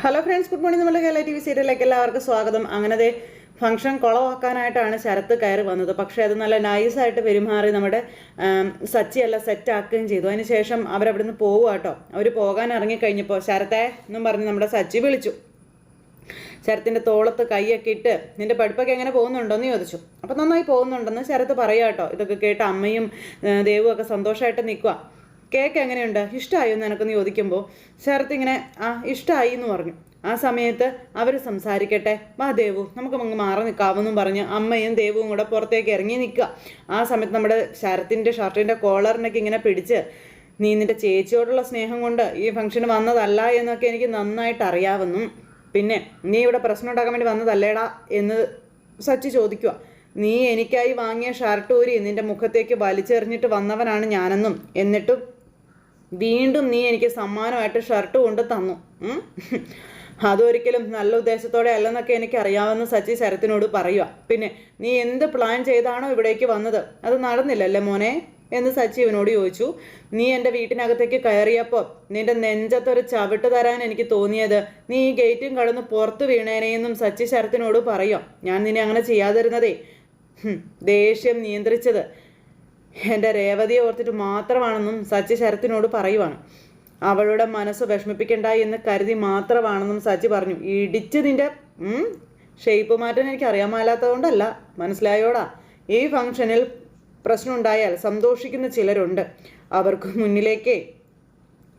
Hello friends, good morning. നമ്മുടെ Kerala TV സീരിയലിലേക്ക് എല്ലാവർക്കും സ്വാഗതം. അങ്ങനത്തെ ഫംഗ്ഷൻ കുളവാക്കാനായിട്ടാണ് ശരത്ത് കയറി വന്നത്. പക്ഷേ അത് നല്ല നൈസായിട്ട് പെരുമാറി നമ്മുടെ സച്ചിയെല്ലാം സെറ്റാക്കുകയും ചെയ്തു. അതിനുശേഷം അവരവിടുന്ന് പോവുക കേട്ടോ. അവർ പോകാൻ ഇറങ്ങിക്കഴിഞ്ഞപ്പോൾ ശരത്തെ എന്നും പറഞ്ഞ് നമ്മുടെ സച്ചി വിളിച്ചു. ശരത്തിൻ്റെ തോളത്ത് കൈയൊക്കെ ഇട്ട് നിൻ്റെ പഠിപ്പൊക്കെ എങ്ങനെ പോകുന്നുണ്ടോയെന്ന് ചോദിച്ചു. അപ്പോൾ നന്നായി പോകുന്നുണ്ടെന്ന് ശരത്ത് പറയുക കേട്ടോ. ഇതൊക്കെ കേട്ട് അമ്മയും ദേവും ഒക്കെ സന്തോഷമായിട്ട് നിൽക്കുക. കേക്ക് എങ്ങനെയുണ്ട്, ഇഷ്ടമായോ എന്ന് എനിക്കൊന്ന് ചോദിക്കുമ്പോൾ ശരത്ത് ഇങ്ങനെ ഇഷ്ടമായി എന്ന് പറഞ്ഞു. ആ സമയത്ത് അവർ സംസാരിക്കട്ടെ, വാ ദേവു നമുക്ക് അങ്ങ് മാറി നിൽക്കാമെന്നും പറഞ്ഞ് അമ്മയും ദേവും കൂടെ പുറത്തേക്ക് ഇറങ്ങി നിൽക്കുക. ആ സമയത്ത് നമ്മുടെ ശരത്തിൻ്റെ ഷർട്ടിൻ്റെ കോളറിനൊക്കെ ഇങ്ങനെ പിടിച്ച്, നീ നിൻ്റെ ചേച്ചിയോടുള്ള സ്നേഹം കൊണ്ട് ഈ ഫംഗ്ഷന് വന്നതല്ല എന്നൊക്കെ എനിക്ക് നന്നായിട്ട് അറിയാമെന്നും, പിന്നെ നീ ഇവിടെ പ്രശ്നം ഉണ്ടാക്കാൻ വേണ്ടി വന്നതല്ലേടാ എന്ന് സച്ചി ചോദിക്കുക. നീ എനിക്കായി വാങ്ങിയ ഷർട്ട് ഊരി നിൻ്റെ മുഖത്തേക്ക് വലിച്ചെറിഞ്ഞിട്ട് വന്നവനാണ് ഞാനെന്നും, എന്നിട്ടും വീണ്ടും നീ എനിക്ക് സമ്മാനമായിട്ട് ഷർട്ട് കൊണ്ട് തന്നു. അതൊരിക്കലും നല്ല ഉദ്ദേശത്തോടെ അല്ലെന്നൊക്കെ എനിക്ക് അറിയാമെന്ന് സച്ചി ശരത്തിനോട് പറയുക. പിന്നെ നീ എന്ത് പ്ലാൻ ചെയ്താണോ ഇവിടേക്ക് വന്നത് അത് നടന്നില്ലല്ലേ മോനെ എന്ന് സച്ചി ഇവനോട് ചോദിച്ചു. നീ എൻ്റെ വീട്ടിനകത്തേക്ക് കയറിയപ്പോൾ നിന്റെ നെഞ്ചത്തൊരു ചവിട്ട് തരാൻ എനിക്ക് തോന്നിയത് നീ ഈ ഗേറ്റും കടന്ന് പുറത്ത് വീണേനെയെന്നും സച്ചി ശരത്തിനോട് പറയുക. ഞാൻ നിന്നെ അങ്ങനെ ചെയ്യാതിരുന്നതേ ദേഷ്യം നിയന്ത്രിച്ചത് എൻ്റെ രേവതിയെ ഓർത്തിട്ട് മാത്രമാണെന്നും സച്ചി ശരത്തിനോട് പറയുവാണ്. അവളുടെ മനസ്സ് വിഷമിപ്പിക്കണ്ട എന്ന് കരുതി മാത്രമാണെന്നും സച്ചി പറഞ്ഞു. ഇടിച്ച് നിൻ്റെ ഷേപ്പ് മാറ്റാൻ എനിക്ക് അറിയാൻ മേലാത്തതുകൊണ്ടല്ല, മനസ്സിലായോടാ? ഈ ഫംഗ്ഷനിൽ പ്രശ്നം ഉണ്ടായാൽ സന്തോഷിക്കുന്ന ചിലരുണ്ട്. അവർക്ക് മുന്നിലേക്ക്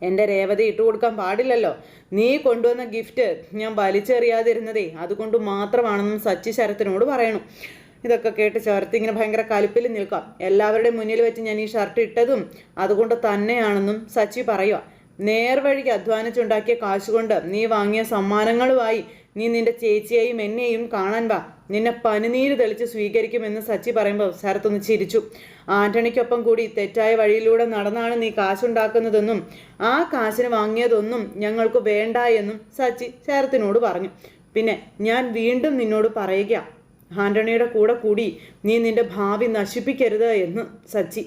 എൻ്റെ രേവതി ഇട്ട് കൊടുക്കാൻ പാടില്ലല്ലോ. നീ കൊണ്ടുവന്ന ഗിഫ്റ്റ് ഞാൻ വലിച്ചെറിയാതിരുന്നതേ അതുകൊണ്ട് മാത്രമാണെന്നും സച്ചി ശരത്തിനോട് പറയണു. ഇതൊക്കെ കേട്ട് ശരത്ത് ഇങ്ങനെ ഭയങ്കര കലിപ്പിൽ നിൽക്കാം. എല്ലാവരുടെയും മുന്നിൽ വെച്ച് ഞാൻ ഈ ഷർട്ട് ഇട്ടതും അതുകൊണ്ട് തന്നെയാണെന്നും സച്ചി പറയുക. നേർവഴിക്ക് അധ്വാനിച്ചുണ്ടാക്കിയ കാശുകൊണ്ട് നീ വാങ്ങിയ സമ്മാനങ്ങളുമായി നീ നിന്റെ ചേച്ചിയെയും എന്നെയും കാണാൻ വാ, നിന്നെ പനിനീര് തെളിച്ച് സ്വീകരിക്കുമെന്ന് സച്ചി പറയുമ്പോൾ ശരത്തൊന്ന് ചിരിച്ചു. ആന്റണിക്കൊപ്പം കൂടി തെറ്റായ വഴിയിലൂടെ നടന്നാണ് നീ കാശുണ്ടാക്കുന്നതെന്നും ആ കാശിന് വാങ്ങിയതൊന്നും ഞങ്ങൾക്ക് വേണ്ട എന്നും സച്ചി ശരത്തിനോട് പറഞ്ഞു. പിന്നെ ഞാൻ വീണ്ടും നിന്നോട് പറയുക, ആന്റണിയുടെ കൂടെ കൂടി നീ നിന്റെ ഭാവി നശിപ്പിക്കരുത് എന്ന് സച്ചി.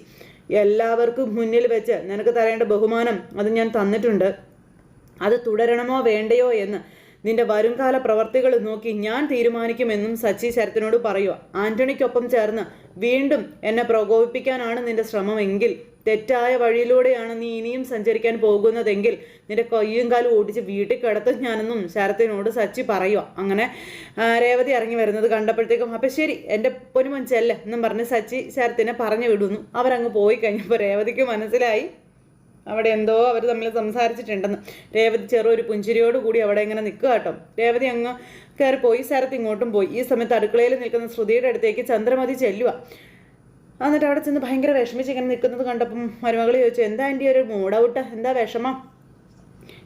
എല്ലാവർക്കും മുന്നിൽ വെച്ച് നിനക്ക് തരേണ്ട ബഹുമാനം അത് ഞാൻ തന്നിട്ടുണ്ട്. അത് തുടരണമോ വേണ്ടയോ എന്ന് നിന്റെ വരുംകാല പ്രവർത്തികൾ നോക്കി ഞാൻ തീരുമാനിക്കുമെന്നും സച്ചി ശരത്തിനോട് പറയുക. ആന്റണിക്കൊപ്പം ചേർന്ന് വീണ്ടും എന്നെ പ്രകോപിപ്പിക്കാനാണ് നിന്റെ ശ്രമമെങ്കിൽ, തെറ്റായ വഴിയിലൂടെയാണ് നീ ഇനിയും സഞ്ചരിക്കാൻ പോകുന്നതെങ്കിൽ നിന്റെ കയ്യും കാലും ഓടിച്ച് വീട്ടിൽ കിടത്തും ഞാനെന്നും ശരത്തിനോട് സച്ചി പറയുക. അങ്ങനെ രേവതി ഇറങ്ങി വരുന്നത് കണ്ടപ്പോഴത്തേക്കും അപ്പം ശരി എൻ്റെ പൊന്നുമോൻ ചെല്ല് എന്നും പറഞ്ഞ് സച്ചി ശരത്തിനെ പറഞ്ഞു വിടുന്നു. അവരങ്ങ് പോയി കഴിഞ്ഞപ്പോൾ രേവതിക്ക് മനസ്സിലായി അവിടെ എന്തോ അവർ തമ്മിൽ സംസാരിച്ചിട്ടുണ്ടെന്ന്. രേവതി ചെറിയൊരു പുഞ്ചിരിയോട് കൂടി അവിടെ ഇങ്ങനെ നിൽക്കുക കേട്ടോ. രേവതി അങ്ങ് കയറിപ്പോയി, ശരത്ത് ഇങ്ങോട്ടും പോയി. ഈ സമയത്ത് അടുക്കളയിൽ നിൽക്കുന്ന ശ്രുതിയുടെ അടുത്തേക്ക് ചന്ദ്രമതി ചെല്ലുക. എന്നിട്ട് അവിടെ ചെന്ന് ഭയങ്കര വിഷമിച്ച് ഇങ്ങനെ നിൽക്കുന്നത് കണ്ടപ്പം മരുമകൾ ചോദിച്ചു, എന്താ എൻ്റെ ഒരു മൂഡൗട്ട്, എന്താ വിഷമം?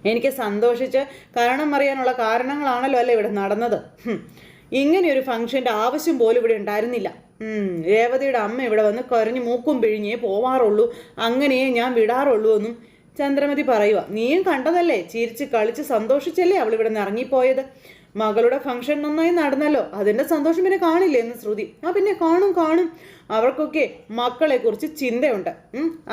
എനിക്ക് സന്തോഷിച്ച് കാരണം അറിയാനുള്ള കാരണങ്ങളാണല്ലോ അല്ലേ ഇവിടെ നടന്നത്. ഇങ്ങനെയൊരു ഫംഗ്ഷൻ്റെ ആവശ്യം പോലും ഇവിടെ ഉണ്ടായിരുന്നില്ല. രേവതിയുടെ അമ്മ ഇവിടെ വന്ന് കരഞ്ഞ് മൂക്കും പിഴിഞ്ഞേ പോവാറുള്ളൂ, അങ്ങനെയേ ഞാൻ വിടാറുള്ളൂ എന്നും ചന്ദ്രമതി പറയുക. നീയും കണ്ടതല്ലേ, ചിരിച്ച് കളിച്ച് സന്തോഷിച്ചല്ലേ അവളിവിടെ നിന്ന് ഇറങ്ങിപ്പോയത്. മകളുടെ ഫംഗ്ഷൻ നന്നായി നടന്നല്ലോ, അതിൻ്റെ സന്തോഷം പിന്നെ കാണില്ലേ എന്ന് ശ്രുതി. പിന്നെ കാണും അവർക്കൊക്കെ മക്കളെക്കുറിച്ച് ചിന്തയുണ്ട്.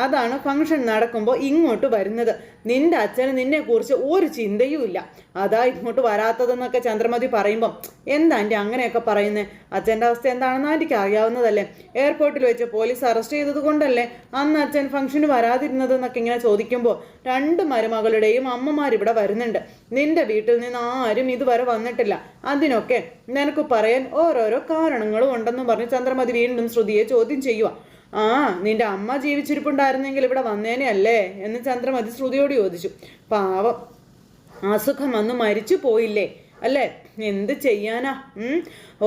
അതാണ് ഫംഗ്ഷൻ നടക്കുമ്പോൾ ഇങ്ങോട്ട് വരുന്നത്. നിന്റെ അച്ഛന് നിന്നെക്കുറിച്ച് ഒരു ചിന്തയും ഇല്ല, അതാ ഇങ്ങോട്ട് വരാത്തതെന്നൊക്കെ ചന്ദ്രമതി പറയുമ്പം എന്താ ആൻറ്റി അങ്ങനെയൊക്കെ പറയുന്നത്? അച്ഛൻ്റെ അവസ്ഥ എന്താണെന്ന് ആൻറ്റിക്ക് അറിയാവുന്നതല്ലേ. എയർപോർട്ടിൽ വെച്ച് പോലീസ് അറസ്റ്റ് ചെയ്തത് കൊണ്ടല്ലേ അന്ന് അച്ഛൻ ഫംഗ്ഷന് വരാതിരുന്നതെന്നൊക്കെ ഇങ്ങനെ ചോദിക്കുമ്പോൾ രണ്ട് മരുമകളുടെയും അമ്മമാരിവിടെ വരുന്നുണ്ട്. നിന്റെ വീട്ടിൽ നിന്ന് ആരും ഇതുവരെ വന്നിട്ടില്ല. അതിനൊക്കെ നിനക്ക് പറയാൻ ഓരോരോ കാരണങ്ങളും ഉണ്ടെന്ന് പറഞ്ഞ് ചന്ദ്രമതി വീണ്ടും ശ്രുതിയെ ചോദ്യം ചെയ്യുക. നിന്റെ അമ്മ ജീവിച്ചിരിപ്പുണ്ടായിരുന്നെങ്കിൽ ഇവിടെ വന്നേനെ അല്ലേ എന്ന് ചന്ദ്രമതി ശ്രുതിയോട് ചോദിച്ചു. പാവം, അസുഖം വന്ന് മരിച്ചു പോയില്ലേ അല്ലേ, എന്ത് ചെയ്യാനാ,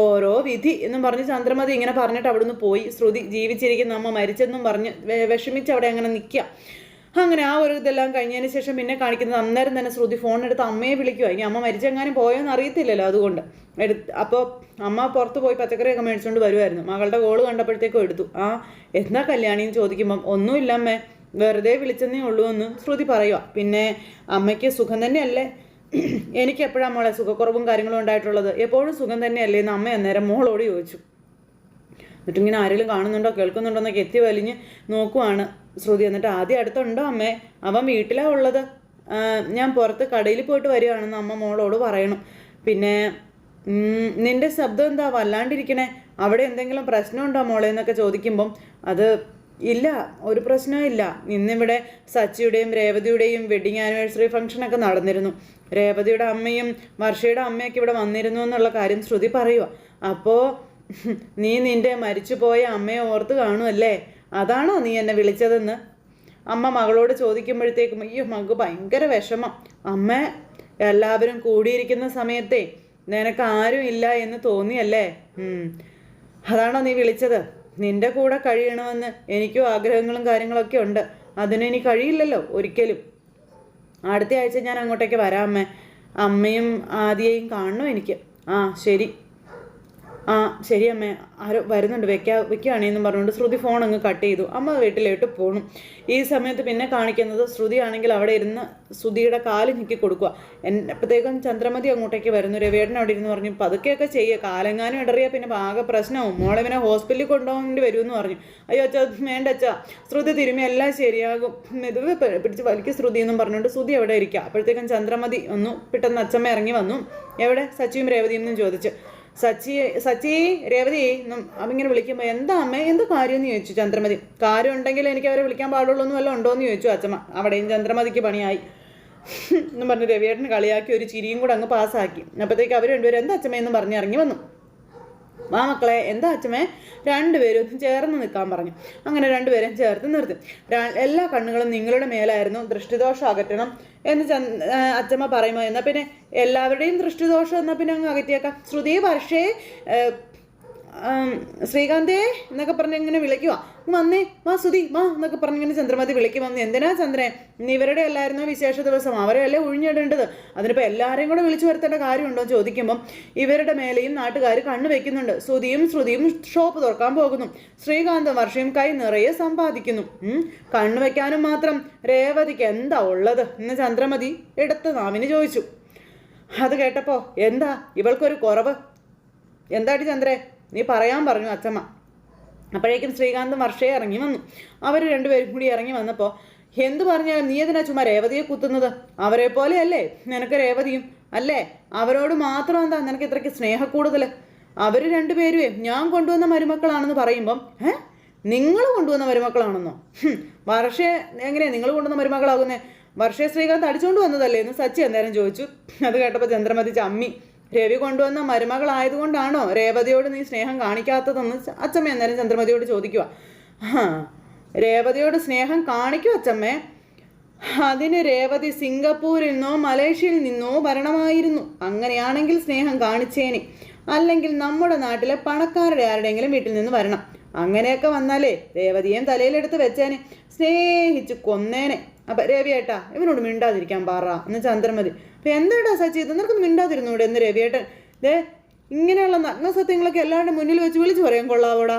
ഓരോ വിധി എന്നും പറഞ്ഞ് ചന്ദ്രമതി ഇങ്ങനെ പറഞ്ഞിട്ട് അവിടുന്ന് പോയി. ശ്രുതി ജീവിച്ചിരിക്കുന്ന അമ്മ മരിച്ചെന്നും പറഞ്ഞ് വിഷമിച്ച് അവിടെ അങ്ങനെ നിൽക്കുക. അങ്ങനെ ആ ഒരു ഇതെല്ലാം കഴിഞ്ഞതിന് ശേഷം പിന്നെ കാണിക്കുന്നത് അന്നേരം തന്നെ ശ്രുതി ഫോണെടുത്ത് അമ്മയെ വിളിക്കുക. ഇനി അമ്മ മരിച്ചെങ്ങാനും പോയോന്ന് അറിയത്തില്ലല്ലോ, അതുകൊണ്ട് അപ്പോൾ അമ്മ പുറത്ത് പോയി പച്ചക്കറിയൊക്കെ മേടിച്ചുകൊണ്ട് വരുമായിരുന്നു. മകളുടെ കോള് കണ്ടപ്പോഴത്തേക്കും എടുത്തു. എന്താ കല്യാണിന്ന് ചോദിക്കുമ്പം ഒന്നുമില്ല അമ്മേ, വെറുതെ വിളിച്ചെന്നേ ഉള്ളൂ എന്ന് ശ്രുതി പറയുക. പിന്നെ അമ്മയ്ക്ക് സുഖം തന്നെയല്ലേ? എനിക്ക് എപ്പോഴാണ് മോളെ സുഖക്കുറവും കാര്യങ്ങളും ഉണ്ടായിട്ടുള്ളത്? എപ്പോഴും സുഖം തന്നെയല്ലേ എന്ന് അമ്മ അന്നേരം മോളോട് ചോദിച്ചു. എന്നിട്ടിങ്ങനെ ആരെങ്കിലും കാണുന്നുണ്ടോ കേൾക്കുന്നുണ്ടോ എന്നൊക്കെ എത്തി വലിഞ്ഞ് നോക്കുവാണ് ശ്രുതി. എന്നിട്ട് ആദ്യം അടുത്തുണ്ടോ അമ്മേ? അവൻ വീട്ടിലാണ് ഉള്ളത്. ഞാൻ പുറത്ത് കടയിൽ പോയിട്ട് വരികയാണെന്ന് അമ്മ മോളോട് പറയണം. പിന്നെ നിന്റെ ശബ്ദം എന്താ വല്ലാണ്ടിരിക്കണേ, അവിടെ എന്തെങ്കിലും പ്രശ്നമുണ്ടോ മോളെ എന്നൊക്കെ ചോദിക്കുമ്പം അത് ഇല്ല, ഒരു പ്രശ്നവും ഇല്ല. ഇന്നിവിടെ സച്ചിയുടെയും രേവതിയുടെയും വെഡിങ് ആനിവേഴ്സറി ഫംഗ്ഷനൊക്കെ നടന്നിരുന്നു. രേവതിയുടെ അമ്മയും വർഷയുടെ അമ്മയൊക്കെ ഇവിടെ വന്നിരുന്നു എന്നുള്ള കാര്യം ശ്രുതി പറയുക. അപ്പോൾ നീ നിന്റെ മരിച്ചുപോയ അമ്മയെ ഓർത്ത് കാണുമല്ലേ, അതാണോ നീ എന്നെ വിളിച്ചതെന്ന് അമ്മ മകളോട് ചോദിക്കുമ്പോഴത്തേക്കും അയ്യോ മകൾക്ക് ഭയങ്കര വിഷമം. അമ്മ എല്ലാവരും കൂടിയിരിക്കുന്ന സമയത്തെ നിനക്ക് ആരും ഇല്ല എന്ന് തോന്നിയല്ലേ, അതാണോ നീ വിളിച്ചത്? നിന്റെ കൂടെ കഴിയണമെന്ന് എനിക്കും ആഗ്രഹങ്ങളും കാര്യങ്ങളൊക്കെ ഉണ്ട്. അതിനെനി കഴിയില്ലല്ലോ ഒരിക്കലും. അടുത്ത ആഴ്ച ഞാൻ അങ്ങോട്ടേക്ക് വരാം അമ്മേ. അമ്മയും ആദിയെയും കാണണം എനിക്ക്. ശരി, ശരി അമ്മേ, ആരോ വരുന്നുണ്ട്, വെക്കുകയാണെന്നും പറഞ്ഞുകൊണ്ട് ശ്രുതി ഫോൺ അങ്ങ് കട്ട് ചെയ്തു. അമ്മ വീട്ടിലോട്ട് പോകണം. ഈ സമയത്ത് പിന്നെ കാണിക്കുന്നത് ശ്രുതി ആണെങ്കിൽ അവിടെ ഇരുന്ന് ശ്രുതിയുടെ കാല് ഞെക്കി കൊടുക്കുക. അപ്പോഴത്തേക്കും ചന്ദ്രമതി അങ്ങോട്ടേക്ക് വരുന്നു. രവിയേട്ടൻ അവിടെ ഇരുന്ന് പറഞ്ഞു പതുക്കെയൊക്കെ ചെയ്യുക, കാലെങ്ങാനും ഇടറിയാൽ പിന്നെ ആകെ പ്രശ്നവും, മോളെ പിന്നെ ഹോസ്പിറ്റലിൽ കൊണ്ടുപോകേണ്ടി വരുമെന്ന് പറഞ്ഞു. അയ്യോ അച്ഛാ വേണ്ട അച്ഛാ, ശ്രുതി തിരുമ്മി എല്ലാം ശരിയാകും, മെതുവെ പിടിച്ച് വലിക്ക് ശ്രുതി എന്നും പറഞ്ഞുകൊണ്ട് ശ്രുതി അവിടെ ഇരിക്കുക. അപ്പോഴത്തേക്കും ചന്ദ്രമതി ഒന്നു പെട്ടെന്ന് അച്ഛമ്മ ഇറങ്ങി വന്നു. എവിടെ സച്ചിയും രേവതിയും എന്നും ചോദിച്ചു. സച്ചി രേവതി അവങ്ങനെ വിളിക്കുമ്പോൾ എന്താ അമ്മേ എന്ത് കാര്യമെന്ന് ചോദിച്ചു ചന്ദ്രമതി. കാര്യം ഉണ്ടെങ്കിൽ എനിക്ക് അവരെ വിളിക്കാൻ പാടുള്ളൂ എന്ന് വല്ലതും ഉണ്ടോ എന്ന് ചോദിച്ചു അച്ഛമ്മ. അവിടെയും ചന്ദ്രമതിക്ക് പണിയായി എന്നും പറഞ്ഞ് രവിയേട്ടന് കളിയാക്കി ഒരു ചിരിയും കൂടെ അങ്ങ് പാസ്സാക്കി. അപ്പോഴത്തേക്ക് അവർ രണ്ടുപേരും എന്താ അച്ഛമ്മയെന്ന് പറഞ്ഞ് ഇറങ്ങി വന്നു. വാ മക്കളെ, എന്താ അച്ഛമ്മേ? രണ്ടുപേരും ചേർന്ന് നിൽക്കാൻ പറഞ്ഞു. അങ്ങനെ രണ്ടുപേരും ചേർത്ത് നിർത്തി. എല്ലാ കണ്ണുകളും നിങ്ങളുടെ മേലായിരുന്നു, ദൃഷ്ടിദോഷം അകറ്റണം എന്ന് അച്ഛമ്മ പറയുമ്പോൾ എന്നാൽ പിന്നെ എല്ലാവരുടെയും ദൃഷ്ടിദോഷം എന്നാൽ പിന്നെ അങ്ങ് അകറ്റിയേക്കാം. ശ്രുതി വർഷേ ശ്രീകാന്തേ എന്നൊക്കെ പറഞ്ഞ് ഇങ്ങനെ വിളിക്കുക. വന്നേ വാ ശ്രുതി വാ എന്നൊക്കെ പറഞ്ഞിങ്ങനെ ചന്ദ്രമതി വിളിക്കും. വന്ന് എന്തിനാ ചന്ദ്രൻ, ഇവരുടെ എല്ലാവരും വിശേഷ ദിവസം, അവരെ അല്ലേ ഒഴിഞ്ഞിടേണ്ടത്, അതിനിപ്പോൾ എല്ലാവരെയും കൂടെ വിളിച്ചു വരുത്തേണ്ട കാര്യമുണ്ടോ എന്ന് ചോദിക്കുമ്പം ഇവരുടെ മേലെയും നാട്ടുകാർ കണ്ണു വെക്കുന്നുണ്ട്. ശ്രുതിയും ഷോപ്പ് തുറക്കാൻ പോകുന്നു. ശ്രീകാന്തും വർഷയും കൈ നിറയെ സമ്പാദിക്കുന്നു. കണ്ണു വെക്കാനും മാത്രം രേവതിക്ക് എന്താ ഉള്ളത് എന്ന് ചന്ദ്രമതി എടുത്ത നാവിന് ചോദിച്ചു. അത് കേട്ടപ്പോൾ എന്താ ഇവൾക്കൊരു കുറവ്, എന്താടി ചന്ദ്രേ നീ പറയാൻ പറഞ്ഞു അച്ഛമ്മ. അപ്പോഴേക്കും ശ്രീകാന്തും വർഷയെ ഇറങ്ങി വന്നു. അവർ രണ്ടുപേരും കൂടി ഇറങ്ങി വന്നപ്പോൾ എന്തു പറഞ്ഞാലും നീ എന്തിനാ ചുമ്മാ രേവതിയെ കുത്തുന്നത്, അവരെ പോലെ അല്ലേ നിനക്ക് രേവതിയും അല്ലേ, അവരോട് മാത്രം എന്താ നിനക്ക് ഇത്രയ്ക്ക് സ്നേഹക്കൂടുതൽ? അവർ രണ്ടുപേരുവേ ഞാൻ കൊണ്ടുവന്ന മരുമക്കളാണെന്ന് പറയുമ്പം നിങ്ങൾ കൊണ്ടുവന്ന മരുമക്കളാണെന്നോ? വർഷയെ എങ്ങനെയാ നിങ്ങൾ കൊണ്ടുവന്ന മരുമക്കളാകുന്നേ? വർഷയെ ശ്രീകാന്ത് അടിച്ചുകൊണ്ട് വന്നതല്ലേ എന്ന് സച്ചി അന്നേരം ചോദിച്ചു. അത് കേട്ടപ്പോൾ ചന്ദ്രമതി ചമ്മി. രവി കൊണ്ടുവന്ന മരുമകളായതുകൊണ്ടാണോ രേവതിയോട് നീ സ്നേഹം കാണിക്കാത്തതെന്ന് അച്ചമ്മ അന്നേരം ചന്ദ്രമതിയോട് ചോദിക്കുക. രേവതിയോട് സ്നേഹം കാണിക്കും അച്ചമ്മേ, അതിന് രേവതി സിംഗപ്പൂരിൽ നിന്നോ മലേഷ്യയിൽ നിന്നോ വരണമായിരുന്നു. അങ്ങനെയാണെങ്കിൽ സ്നേഹം കാണിച്ചേനെ, അല്ലെങ്കിൽ നമ്മുടെ നാട്ടിലെ പണക്കാരുടെ ആരുടെയെങ്കിലും വീട്ടിൽ നിന്ന് വരണം. അങ്ങനെയൊക്കെ വന്നാലേ രേവതിയേയും തലയിലെടുത്ത് വെച്ചേനെ, സ്നേഹിച്ച് കൊന്നേനെ. അപ്പം രവിയേട്ടാ ഇവനോട് മിണ്ടാതിരിക്കാൻ പാറ എന്ന് ചന്ദ്രമതി. അപ്പം എന്താടാ സച്ചി ഇത്, നിനക്കൊന്ന് മിണ്ടാതിരുന്നൂടെ എന്ന് രവിയേട്ടൻ. ഇങ്ങനെയുള്ള നഗ്നസത്യങ്ങളൊക്കെ എല്ലാവരുടെ മുന്നിൽ വെച്ച് വിളിച്ചു പറയാൻ കൊള്ളാവോടാ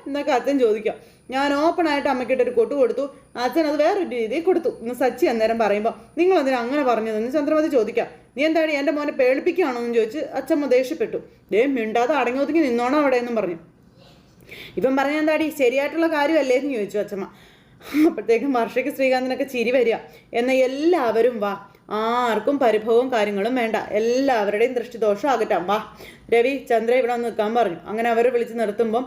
എന്നൊക്കെ അച്ഛൻ ചോദിക്കാം. ഞാൻ ഓപ്പണായിട്ട് അമ്മയ്ക്കിട്ടൊരു കൊട്ടു കൊടുത്തു, അച്ഛൻ അത് വേറൊരു രീതിയിൽ കൊടുത്തു എന്ന് സച്ചി അന്നേരം പറയുമ്പോൾ നിങ്ങൾ എന്തിനാ അങ്ങനെ പറഞ്ഞതെന്ന് ചന്ദ്രമതി ചോദിക്കാം. നീ എന്താടി എൻ്റെ മോനെ പേളിപ്പിക്കുകയാണോ എന്ന് ചോദിച്ച് അച്ഛമ്മ ദേഷ്യപ്പെട്ടു. മിണ്ടാതെ അടങ്ങി ഒതുങ്ങി നിന്നോണം അവിടെ എന്നും പറഞ്ഞു. ഇപ്പം പറഞ്ഞ എന്താടി ശരിയായിട്ടുള്ള കാര്യമല്ലേ എന്ന് ചോദിച്ചു അച്ഛമ്മ. അപ്പോഴത്തേക്കും വർഷയ്ക്ക് ശ്രീകാന്തിനൊക്കെ ചിരി വരിക. എന്നാൽ എല്ലാവരും വാ, ആർക്കും പരിഭവവും കാര്യങ്ങളും വേണ്ട, എല്ലാവരുടെയും ദൃഷ്ടിദോഷം അകറ്റാം, വാ രവി ചന്ദ്ര ഇവിടെ വന്ന് നിൽക്കാൻ പറഞ്ഞു. അങ്ങനെ അവരെ വിളിച്ച് നിർത്തുമ്പം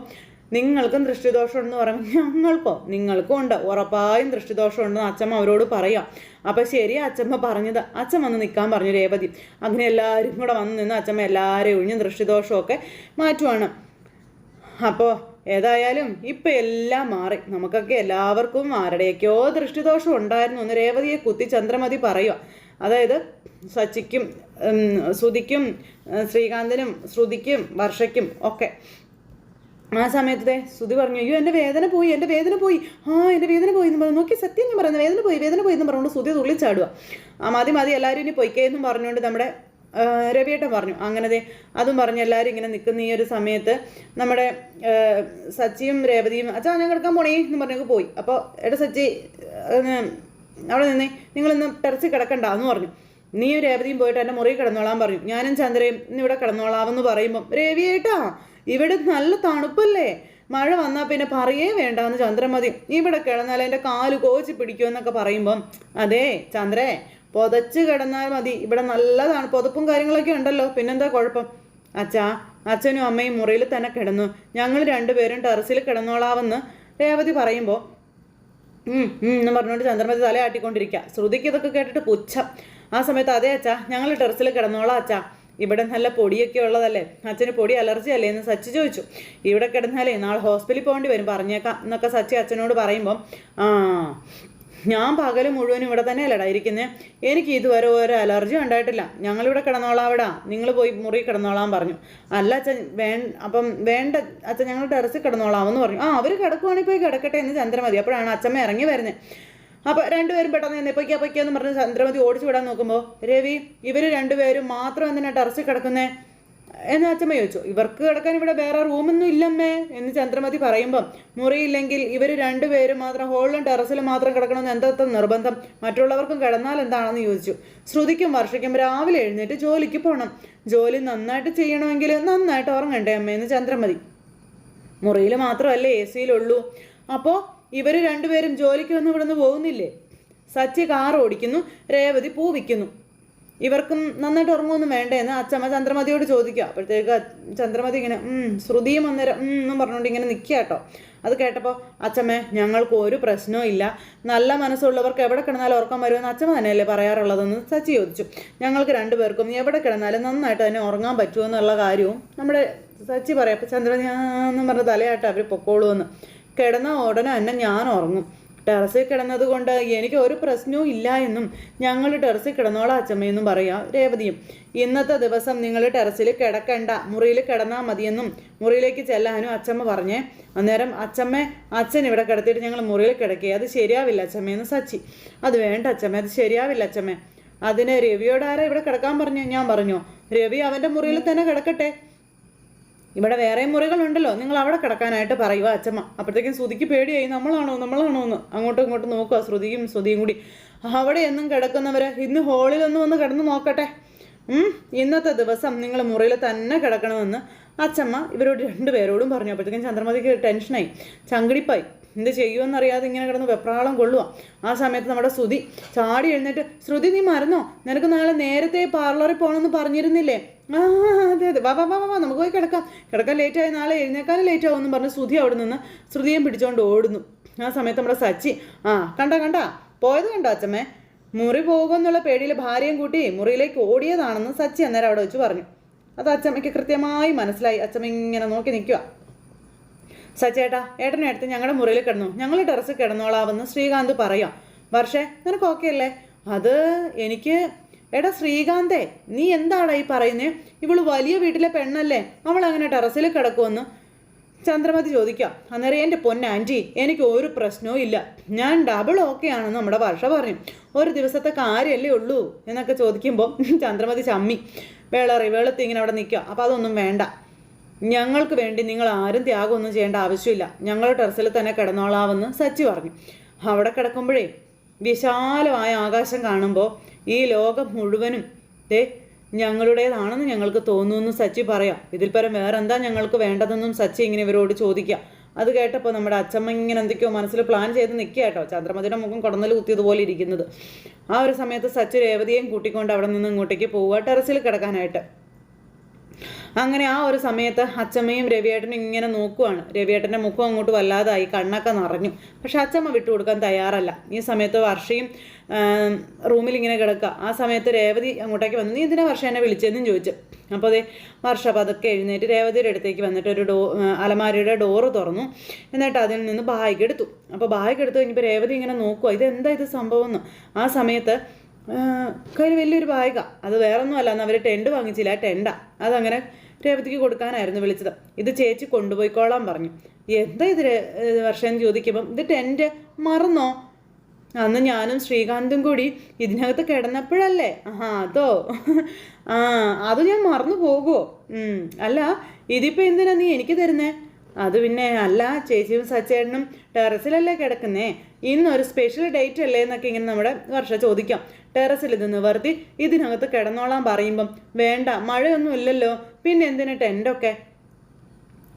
നിങ്ങൾക്കും ദൃഷ്ടിദോഷം ഉണ്ടെന്ന് പറയുമ്പോൾ നിങ്ങൾക്കും ഉണ്ട്, ഉറപ്പായും ദൃഷ്ടിദോഷം ഉണ്ടെന്ന് അച്ഛമ്മ അവരോട് പറയാം. അപ്പം ശരി അച്ഛമ്മ പറഞ്ഞത്, അച്ഛൻ വന്ന് നിൽക്കാൻ പറഞ്ഞു രേവതി. അങ്ങനെ എല്ലാവരും കൂടെ വന്ന് നിന്ന് അച്ഛമ്മ എല്ലാവരെയും ഒഴിഞ്ഞ് ദൃഷ്ടിദോഷമൊക്കെ മാറ്റുവാണ്. അപ്പോൾ ഏതായാലും ഇപ്പം എല്ലാം മാറി, നമുക്കൊക്കെ എല്ലാവർക്കും ആരുടെയൊക്കെയോ ദൃഷ്ടിദോഷം ഉണ്ടായിരുന്നു എന്ന് രേവതിയെ കുത്തി ചന്ദ്രമതി പറയുക. അതായത് സച്ചിക്കും ശ്രുതിക്കും ശ്രീകാന്തിനും ശ്രുതിക്കും വർഷയ്ക്കും ഒക്കെ. ആ സമയത്തെ ശ്രുതി പറഞ്ഞു അയ്യോ എൻ്റെ വേദന പോയി എൻ്റെ വേദന പോയി എന്ന് പറഞ്ഞു. നോക്കി സത്യം ഞാൻ പറയുന്നത് വേദന പോയി എന്ന് പറഞ്ഞുകൊണ്ട് ശ്രുതി തുള്ളിച്ചാടുക. മതി എല്ലാവരും ഇനി പൊയ്ക്കേന്നും പറഞ്ഞുകൊണ്ട് നമ്മുടെ രവിയേട്ടൻ പറഞ്ഞു. അങ്ങനത്തെ അതും പറഞ്ഞ് എല്ലാവരും ഇങ്ങനെ നിൽക്കുന്ന ഈ ഒരു സമയത്ത് നമ്മുടെ സച്ചിയും രേവതിയും അച്ഛാ ഞാൻ കിടക്കാൻ പോണേ എന്ന് പറഞ്ഞൊക്കെ പോയി. അപ്പോൾ എടാ സച്ചി അവിടെ നിന്നേ, നിങ്ങളിന്ന് ടെറസിൽ കിടക്കണ്ട എന്ന് പറഞ്ഞു. നീ രേവതിയും പോയിട്ട് എൻ്റെ മുറി കിടന്നോളാൻ പറഞ്ഞു. ഞാനും ചന്ദ്രയും ഇന്നിവിടെ കിടന്നോളാമെന്ന് പറയുമ്പം രവിയേട്ടാ ഇവിടെ നല്ല തണുപ്പല്ലേ, മഴ വന്നാൽ പിന്നെ പറയേ വേണ്ടാന്ന് ചന്ദ്രമതി. ഇവിടെ കിടന്നാൽ എൻ്റെ കാല് കോച്ചി പിടിക്കുമെന്നൊക്കെ പറയുമ്പം അതേ ചന്ദ്രേ പുതച്ച് കിടന്നാൽ മതി, ഇവിടെ നല്ലതാണ്, പുതപ്പും കാര്യങ്ങളൊക്കെ ഉണ്ടല്ലോ, പിന്നെന്താ കുഴപ്പം? അച്ഛനും അമ്മയും മുറിയിൽ തന്നെ കിടന്നു, ഞങ്ങൾ രണ്ടുപേരും ടെറസിൽ കിടന്നോളാവെന്ന് രേവതി പറയുമ്പോൾ എന്ന് പറഞ്ഞുകൊണ്ട് ചന്ദ്രമതി തലയാട്ടിക്കൊണ്ടിരിക്കുക. ശ്രുതിക്ക് ഇതൊക്കെ കേട്ടിട്ട് പുച്ഛം. ആ സമയത്ത് അതെ അച്ഛാ, ഞങ്ങൾ ടെറസിൽ കിടന്നോളാം അച്ഛാ, ഇവിടെ നല്ല പൊടിയൊക്കെ ഉള്ളതല്ലേ, അച്ഛന് പൊടി അലർജി അല്ലേ എന്ന് സച്ചി ചോദിച്ചു. ഇവിടെ കിടന്നാലേ നാളെ ഹോസ്പിറ്റലിൽ പോകേണ്ടി വരും, പറഞ്ഞേക്കാം എന്നൊക്കെ സച്ചി അച്ഛനോട് പറയുമ്പം ഞാൻ പകൽ മുഴുവനും ഇവിടെ തന്നെയല്ലടാ ഇരിക്കുന്നത്, എനിക്ക് ഇതുവരെ ഒരു അലർജി ഉണ്ടായിട്ടില്ല, ഞങ്ങളിവിടെ കിടന്നോളാം, ഇവിടെ നിങ്ങൾ പോയി മുറി കിടന്നോളാൻ പറഞ്ഞു. അല്ല അച്ഛൻ അപ്പം വേണ്ട അച്ഛൻ, ഞങ്ങൾ ടെറസിൽ കിടന്നോളാമെന്ന് പറഞ്ഞു. അവർ കിടക്കുവാണെങ്കിൽ പോയി കിടക്കട്ടെ എന്ന് ചന്ദ്രമതി. അപ്പോഴാണ് അച്ഛമ്മ ഇറങ്ങി വരുന്നത്. അപ്പോൾ രണ്ടുപേരും പെട്ടെന്ന് തന്നെ പൊയ്ക്കാന്ന് പറഞ്ഞ് ചന്ദ്രമതി ഓടിച്ചു വിടാൻ നോക്കുമ്പോൾ രവി, ഇവർ രണ്ടുപേരും മാത്രം എന്തിനാ ടെറസിൽ കിടക്കുന്നേ എന്ന് അച്ഛമ്മ ചോദിച്ചു. ഇവർക്ക് കിടക്കാൻ ഇവിടെ വേറെ റൂമൊന്നും ഇല്ലമ്മേ എന്ന് ചന്ദ്രമതി പറയുമ്പം, മുറിയില്ലെങ്കിൽ ഇവർ രണ്ടുപേരും മാത്രം ഹോളിലും ടെറസിലും മാത്രം കിടക്കണമെന്ന് എന്താ നിർബന്ധം, മറ്റുള്ളവർക്കും കിടന്നാൽ എന്താണെന്ന് ചോദിച്ചു. ശ്രുതിക്കും വർഷയ്ക്കും രാവിലെ എഴുന്നേറ്റ് ജോലിക്ക് പോകണം, ജോലി നന്നായിട്ട് ചെയ്യണമെങ്കിൽ നന്നായിട്ട് ഉറങ്ങണ്ടേ അമ്മയെന്ന് ചന്ദ്രമതി. മുറിയിൽ മാത്രമല്ലേ AC-യിലുള്ളൂ, അപ്പോൾ ഇവർ രണ്ടുപേരും ജോലിക്ക് വന്ന് ഇവിടെ നിന്ന് പോകുന്നില്ലേ? സച്ചി കാർ ഓടിക്കുന്നു, രേവതി പൂ വിൽക്കുന്നു, ഇവർക്കും നന്നായിട്ട് ഉറങ്ങുമൊന്നും വേണ്ടേന്ന് അച്ഛമ്മ ചന്ദ്രമതിയോട് ചോദിക്കുക. അപ്പോഴത്തേക്ക് ചന്ദ്രമതി ഇങ്ങനെ ശ്രുതിയും അന്നേരം എന്നും പറഞ്ഞുകൊണ്ട് ഇങ്ങനെ നിൽക്കുക കേട്ടോ. അത് കേട്ടപ്പോൾ അച്ഛമ്മേ, ഞങ്ങൾക്ക് ഒരു പ്രശ്നവും ഇല്ല, നല്ല മനസ്സുള്ളവർക്ക് എവിടെ കിടന്നാലും ഉറക്കം വരുമെന്ന് അച്ഛമ്മ തന്നെയല്ലേ പറയാറുള്ളതെന്ന് സച്ചി ചോദിച്ചു. ഞങ്ങൾക്ക് രണ്ടുപേർക്കും എവിടെ കിടന്നാലും നന്നായിട്ട് തന്നെ ഉറങ്ങാൻ പറ്റുമെന്നുള്ള കാര്യവും നമ്മുടെ സച്ചി പറയാം. അപ്പോൾ ചന്ദ്രമതി എന്നും പറഞ്ഞ തലയായിട്ട് അവർ പൊക്കോളൂന്ന്. കിടന്ന ഉടനെ തന്നെ ഞാൻ ഉറങ്ങും, ടെറസിൽ കിടന്നത് കൊണ്ട് എനിക്ക് ഒരു പ്രശ്നവും ഇല്ല എന്നും ഞങ്ങൾ ടെറസിൽ കിടന്നോളാം അച്ഛമ്മയെന്നും പറയാം രേവതിയും. ഇന്നത്തെ ദിവസം നിങ്ങൾ ടെറസിൽ കിടക്കണ്ട, മുറിയിൽ കിടന്നാൽ മതിയെന്നും മുറിയിലേക്ക് ചെല്ലാനും അച്ഛമ്മ പറഞ്ഞേ. അന്നേരം അച്ഛൻ ഇവിടെ കിടത്തിയിട്ട് ഞങ്ങൾ മുറിയിൽ കിടക്കുക, അത് ശരിയാവില്ല അച്ഛമ്മയെന്ന് സച്ചി. അത് വേണ്ട അച്ഛമ്മ, അത് ശരിയാവില്ല അച്ഛമ്മ. അതിന് രവിയോട് ആരാ ഇവിടെ കിടക്കാൻ പറഞ്ഞു? ഞാൻ പറഞ്ഞു, രവി അവൻ്റെ മുറിയിൽ തന്നെ കിടക്കട്ടെ, ഇവിടെ വേറെ മുറികളുണ്ടല്ലോ, നിങ്ങൾ അവിടെ കിടക്കാനായിട്ട് പറയുക അച്ഛമ്മ. അപ്പോഴത്തേക്കും ശ്രുതിക്ക് പേടിയായി, നമ്മളാണോ എന്ന് അങ്ങോട്ടും ഇങ്ങോട്ടും നോക്കുക ശ്രുതിയും കൂടി. അവിടെ എന്നും കിടക്കുന്നവർ ഇന്ന് ഹോളിലൊന്നും ഒന്ന് കിടന്ന് നോക്കട്ടെ, ഇന്നത്തെ ദിവസം നിങ്ങൾ മുറിയിൽ തന്നെ കിടക്കണമെന്ന് അച്ഛമ്മ ഇവരോട് രണ്ടുപേരോടും പറഞ്ഞു. അപ്പോഴത്തേക്കും ചന്ദ്രമതിക്ക് ടെൻഷനായി, ചങ്കിടിപ്പായി, എന്ത് ചെയ്യുമെന്നറിയാതെ ഇങ്ങനെ കിടന്ന് വെപ്രാളം കൊള്ളുക. ആ സമയത്ത് നമ്മുടെ ശ്രുതി ചാടി എഴുന്നേറ്റ്, ശ്രുതി നീ മറന്നോ, നിനക്ക് നാളെ നേരത്തെ പാർലറിൽ പോകണമെന്ന് പറഞ്ഞിരുന്നില്ലേ? അതെ വാ നമുക്ക് പോയി കിടക്കാൻ ലേറ്റായി, നാളെ എഴുന്നേക്കാനും ലേറ്റ് ആവുമെന്ന് പറഞ്ഞ് ശ്രുതി അവിടെ നിന്ന് ശ്രുതിയും പിടിച്ചുകൊണ്ട് ഓടുന്നു. ആ സമയത്ത് നമ്മുടെ സച്ചി കണ്ട പോയത് കണ്ടോ അച്ഛമ്മേ, മുറി പോകുമെന്നുള്ള പേടിയിൽ ഭാര്യയും കൂട്ടി മുറിയിലേക്ക് ഓടിയതാണെന്ന് സച്ചി അന്നേരം അവിടെ വെച്ച് പറഞ്ഞു. അത് അച്ഛമ്മയ്ക്ക് കൃത്യമായി മനസ്സിലായി. അച്ഛമ്മ ഇങ്ങനെ നോക്കി നിൽക്കുക. സച്ചേട്ടാ, ഏട്ടനെ അടുത്ത് ഞങ്ങളുടെ മുറിയിൽ കിടന്നു, ഞങ്ങൾ ടെറസിൽ കിടന്നോളാവെന്ന് ശ്രീകാന്ത് പറയാം. വർഷേ, നിനക്ക് ഓക്കെ അല്ലേ? അത് എനിക്ക് എടാ ശ്രീകാന്തേ, നീ എന്താടാ ഈ പറയുന്നേ? ഇവള് വലിയ വീട്ടിലെ പെണ്ണല്ലേ, അവൾ അങ്ങനെ ടെറസിൽ കിടക്കുമെന്ന് ചന്ദ്രമതി ചോദിക്കാം. അന്നേരം എൻ്റെ പൊന്നാൻറ്റി, എനിക്ക് ഒരു പ്രശ്നവും ഇല്ല, ഞാൻ ഡബിൾ ഓക്കെ ആണെന്ന് നമ്മുടെ വർഷ പറഞ്ഞു, ഒരു ദിവസത്തെ കാര്യമല്ലേ ഉള്ളൂ എന്നൊക്കെ ചോദിക്കുമ്പോൾ ചന്ദ്രമതി ചമ്മി വെളുത്തി ഇങ്ങനെ അവിടെ നിൽക്കുക. അപ്പോൾ അതൊന്നും വേണ്ട, ഞങ്ങൾക്ക് വേണ്ടി നിങ്ങൾ ആരും ത്യാഗമൊന്നും ചെയ്യേണ്ട ആവശ്യമില്ല, ഞങ്ങൾ ടെറസിൽ തന്നെ കിടന്നോളാമെന്ന് സച്ചി പറഞ്ഞു. അവിടെ കിടക്കുമ്പോഴേ വിശാലമായ ആകാശം കാണുമ്പോൾ ഈ ലോകം മുഴുവനും ഞങ്ങളുടേതാണെന്ന് ഞങ്ങൾക്ക് തോന്നുമെന്ന് സച്ചി പറയാം. ഇതിൽ പരം വേറെ എന്താ ഞങ്ങൾക്ക് വേണ്ടതെന്നും സച്ചി ഇങ്ങനെ ഇവരോട് ചോദിക്കുക. അത് കേട്ടപ്പോൾ നമ്മുടെ അച്ഛമ്മ ഇങ്ങനെ എന്തൊക്കെയോ മനസ്സിൽ പ്ലാൻ ചെയ്ത് നിൽക്കുക കേട്ടോ, ചന്ദ്രമതിയുടെ മുഖം കുടന്നൽ കുത്തിയതുപോലെ ഇരിക്കുന്നത്. ആ ഒരു സമയത്ത് സച്ചി രേവതിയെയും കൂട്ടിക്കൊണ്ട് അവിടെ നിന്ന് ഇങ്ങോട്ടേക്ക് പോവുക ടെറസിൽ കിടക്കാനായിട്ട്. അങ്ങനെ ആ ഒരു സമയത്ത് അച്ഛമ്മയും രവിയേട്ടനും ഇങ്ങനെ നോക്കുവാണ്. രവിയേട്ടൻ്റെ മുഖം അങ്ങോട്ട് വല്ലാതായി, കണ്ണൊക്കെ നിറഞ്ഞു. പക്ഷെ അച്ഛമ്മ വിട്ടുകൊടുക്കാൻ തയ്യാറല്ല. ഈ സമയത്ത് വർഷയും റൂമിൽ ഇങ്ങനെ കിടക്കുക. ആ സമയത്ത് രേവതി അങ്ങോട്ടേക്ക് വന്നു. നീ എന്തിനാ വർഷ എന്നെ വിളിച്ചതെന്നും ചോദിച്ചു. അപ്പോൾ അതേ വർഷ പതുക്കെ എഴുന്നേറ്റ് രേവതിയുടെ അടുത്തേക്ക് വന്നിട്ട് ഒരു അലമാരിയുടെ ഡോറ് തുറന്നു. എന്നിട്ട് അതിൽ നിന്ന് ബാഗ് എടുത്തു. അപ്പോൾ ബാഗ് എടുത്തു കഴിഞ്ഞപ്പോൾ രേവതി ഇങ്ങനെ നോക്കുക, ഇതെന്താ ഇത് സംഭവം എന്ന്. ആ സമയത്ത് കയ്യിൽ വലിയൊരു ബാഗാണ്. അത് വേറൊന്നും അല്ല, അവർ ടെൻറ്റ് വാങ്ങിച്ചില്ല, ടെൻറ്റാ. അതങ്ങനെ രേവതിക്ക് കൊടുക്കാനായിരുന്നു വിളിച്ചത്. ഇത് ചേച്ചി കൊണ്ടുപോയിക്കോളാൻ പറഞ്ഞു. എന്താ ഇത് വർഷം ചോദിക്കുമ്പം, ഇത് ടെൻറ്റ് മറന്നോ? അന്ന് ഞാനും ശ്രീകാന്തും കൂടി ഇതിനകത്ത് കിടന്നപ്പോഴല്ലേ? അതോ? അത് ഞാൻ മറന്നു പോകുമോ? അല്ല, ഇതിപ്പോൾ എന്തിനാ നീ എനിക്ക് തരുന്നേ? അത് പിന്നെ അല്ല, ചേച്ചിയും സച്ചേട്ടനും ടെറസിലല്ലേ കിടക്കുന്നേ, ഇന്നൊരു സ്പെഷ്യൽ ഡേറ്റ് അല്ലേ എന്നൊക്കെ ഇങ്ങനെ നമ്മുടെ വർഷ ചോദിക്കാം. ടെറസിൽ ഇത് നിവർത്തി ഇതിനകത്ത് കിടന്നോളാൻ പറയുമ്പം വേണ്ട, മഴയൊന്നും ഇല്ലല്ലോ, പിന്നെ എന്തിനാ ടെൻറ്റൊക്കെ?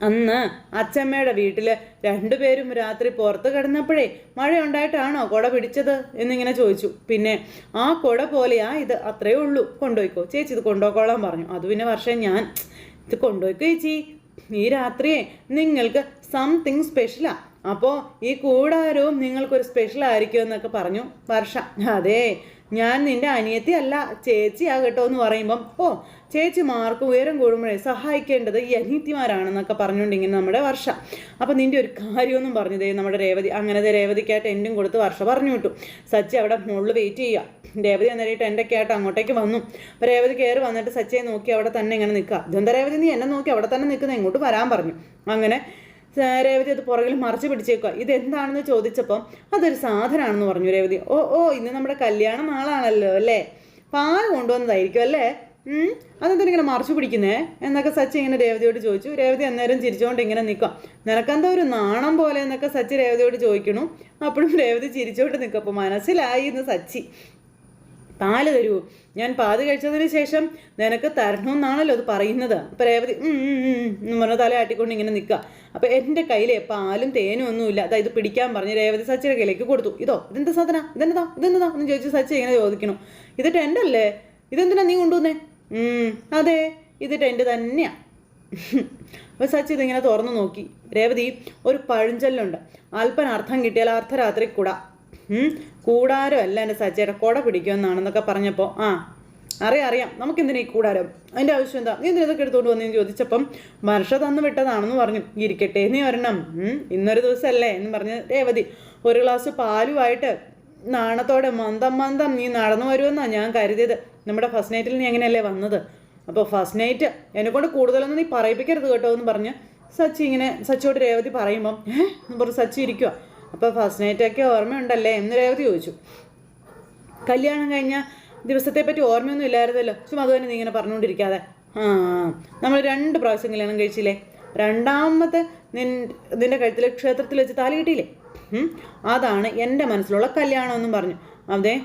അന്ന് അച്ഛമ്മയുടെ വീട്ടിൽ രണ്ടുപേരും രാത്രി പുറത്ത് കിടന്നപ്പോഴേ മഴ ഉണ്ടായിട്ടാണോ കുട പിടിച്ചത് എന്നിങ്ങനെ ചോദിച്ചു. പിന്നെ ആ കുട പോലെയാ ഇത്, അത്രേ ഉള്ളൂ, കൊണ്ടുപോയിക്കോ ചേച്ചി, ഇത് കൊണ്ടുപോയിക്കോളാൻ പറഞ്ഞു. അത് പിന്നെ വർഷം ഞാൻ ഇത് കൊണ്ടുപോയിക്കോ ചേച്ചി, ഈ രാത്രിയെ നിങ്ങൾക്ക് സംതിങ് സ്പെഷ്യലാ, അപ്പോൾ ഈ കൂടാരവും നിങ്ങൾക്കൊരു സ്പെഷ്യൽ ആയിരിക്കും എന്നൊക്കെ പറഞ്ഞു വർഷ. അതെ, ഞാൻ നിന്റെ അനിയത്തി അല്ല ചേച്ചിയാകട്ടോ എന്ന് പറയുമ്പം ഓ ചേച്ചിമാർക്ക് ഉയരം കൂടുമ്പോഴേ സഹായിക്കേണ്ടത് ഈ അനിയത്തിമാരാണെന്നൊക്കെ പറഞ്ഞുകൊണ്ടിങ്ങനെ നമ്മുടെ വർഷ. അപ്പം നിന്റെ ഒരു കാര്യമൊന്നും പറഞ്ഞതേ നമ്മുടെ രേവതി. അങ്ങനത്തെ രേവതിക്കായിട്ട് ടെൻറ്റും കൊടുത്ത് വർഷ പറഞ്ഞു വിട്ടു. സച്ചി അവിടെ മുകളിൽ വെയിറ്റ് ചെയ്യുക. രേവതി അന്നേരം ടെൻ്റൊക്കെ ആയിട്ട് അങ്ങോട്ടേക്ക് വന്നു. അപ്പോൾ രേവതി കയറി വന്നിട്ട് സച്ചിയെ നോക്കി അവിടെ തന്നെ ഇങ്ങനെ നിൽക്കുക. ഇതെന്താ രേവതി നീ എന്നെ നോക്കി അവിടെ തന്നെ നിൽക്കുന്നത്, ഇങ്ങോട്ട് വരാൻ പറഞ്ഞു. അങ്ങനെ രേവതി അത് പുറകിൽ മറച്ച് പിടിച്ചേക്കുക. ഇതെന്താണെന്ന് ചോദിച്ചപ്പം അതൊരു സാധനമാണെന്ന് പറഞ്ഞു രേവതി. ഓ ഓ ഇന്ന് നമ്മുടെ കല്യാണ നാളാണല്ലോ അല്ലേ, പാല് കൊണ്ടുവന്നതായിരിക്കും അല്ലേ, അതെന്താ ഇങ്ങനെ മറച്ചു പിടിക്കുന്നേ എന്നൊക്കെ സച്ചി ഇങ്ങനെ രേവതിയോട് ചോദിച്ചു. രേവതി അന്നേരം ചിരിച്ചുകൊണ്ട് ഇങ്ങനെ നിൽക്കാം. നിനക്കെന്താ ഒരു നാണം പോലെ എന്നൊക്കെ സച്ചി രേവതിയോട് ചോദിക്കണു. അപ്പോഴും രേവതി ചിരിച്ചുകൊണ്ട് നിൽക്കും. അപ്പോൾ മനസ്സിലായി എന്ന് സച്ചി. പാല് തരൂ, ഞാൻ പാല് കഴിച്ചതിന് ശേഷം നിനക്ക് തരണമെന്നാണല്ലോ അത് പറയുന്നത്. അപ്പം രേവതി എന്ന് പറഞ്ഞ തല ആട്ടിക്കൊണ്ട് ഇങ്ങനെ നിൽക്കുക. അപ്പം എൻ്റെ കയ്യിലെ പാലും തേനും ഒന്നുമില്ല, അതായത് പിടിക്കാൻ പറഞ്ഞ് രേവതി സച്ചിയുടെ കയ്യിലേക്ക് കൊടുത്തു. ഇതെന്താ സാധന, ഇതെന്നതാ എന്ന് ചോദിച്ചു. സച്ചി ഇങ്ങനെ ചോദിക്കണു. ഇത് ടെൻ്റല്ലേ, ഇതെന്തിനാ നീ കൊണ്ടുവന്നേ? അതെ, ഇത് ടെൻ്റ് തന്നെയാ. അപ്പോൾ സച്ചി ഇതിങ്ങനെ തുറന്നു നോക്കി. രേവതി, ഒരു പഴഞ്ചൊല്ലുണ്ട്, അല്പന അർത്ഥം കിട്ടിയാൽ അർദ്ധരാത്രി കൂടാ, കൂടാരം അല്ല എൻ്റെ സച്ചയുടെ കുട പിടിക്കുമെന്നാണെന്നൊക്കെ പറഞ്ഞപ്പോൾ അറിയാം നമുക്കെന്തിനാ ഈ കൂടാരം, അതിൻ്റെ ആവശ്യം എന്താ, നീ എന്തിനാ ഇതൊക്കെ എടുത്തോണ്ട് വന്നതെന്ന് ചോദിച്ചപ്പം വർഷ തന്നു വിട്ടതാണെന്ന് പറഞ്ഞു. ഇരിക്കട്ടെ നീ വരണം, ഇന്നൊരു ദിവസമല്ലേ എന്ന് പറഞ്ഞ് രേവതി ഒരു ഗ്ലാസ് പാലുമായിട്ട് നാണത്തോടെ മന്ദം നീ നടന്നു വരുമെന്നാണ് ഞാൻ കരുതിയത്. നമ്മുടെ ഫസ്റ്റ് നൈറ്റിൽ നീ എങ്ങനെയല്ലേ വന്നത്, അപ്പോൾ ഫസ്റ്റ് നൈറ്റ് എന്നെക്കൊണ്ട് കൂടുതലൊന്നും നീ പറയിപ്പിക്കരുത് കേട്ടോ എന്ന് പറഞ്ഞ് സച്ചി ഇങ്ങനെ സച്ചിയോട് രേവതി പറയുമ്പം എന്ന് പറഞ്ഞ് സച്ചി ഇരിക്കുക. അപ്പോൾ ഫസ്റ്റ് നൈറ്റൊക്കെ ഓർമ്മയുണ്ടല്ലേ എന്ന് രേവതി ചോദിച്ചു. കല്യാണം കഴിഞ്ഞ ദിവസത്തെ പറ്റി ഓർമ്മയൊന്നും ഇല്ലായിരുന്നല്ലോ, ചുമ്മാ അത് തന്നെ നീ ഇങ്ങനെ പറഞ്ഞുകൊണ്ടിരിക്കാതെ. നമ്മൾ 2 പ്രാവശ്യം കല്യാണം കഴിച്ചില്ലേ, രണ്ടാമത്തെ നിന്റെ കഴുത്തിൽ ക്ഷേത്രത്തിൽ വെച്ച് താലി കിട്ടിയില്ലേ, അതാണ് എൻ്റെ മനസ്സിലുള്ള കല്യാണം എന്നും പറഞ്ഞു. അതെ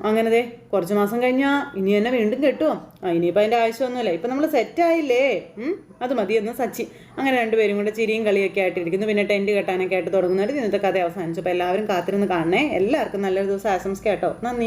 അങ്ങനതെ കുറച്ച് മാസം കഴിഞ്ഞാൽ ഇനി എന്നെ വീണ്ടും കെട്ടുമോ, ഇനിയിപ്പോൾ അതിൻ്റെ ആവശ്യമൊന്നുമില്ല, ഇപ്പം നമ്മൾ സെറ്റായില്ലേ, അത് മതിയെന്ന് സച്ചി. അങ്ങനെ രണ്ടുപേരും കൂടെ ചിരിയും കളിയൊക്കെ ആയിട്ടിരിക്കുന്നു. പിന്നെ ടെൻറ്റ് കെട്ടാനൊക്കെ ആയിട്ട് തുടങ്ങുന്നവർ ഇന്നത്തെ കഥ അവസാനിച്ചു. അപ്പോൾ എല്ലാവരും കാത്തിരുന്ന് കാണണേ. എല്ലാവർക്കും നല്ലൊരു ദിവസം ആശംസിക്കാം കേട്ടോ. നന്ദി.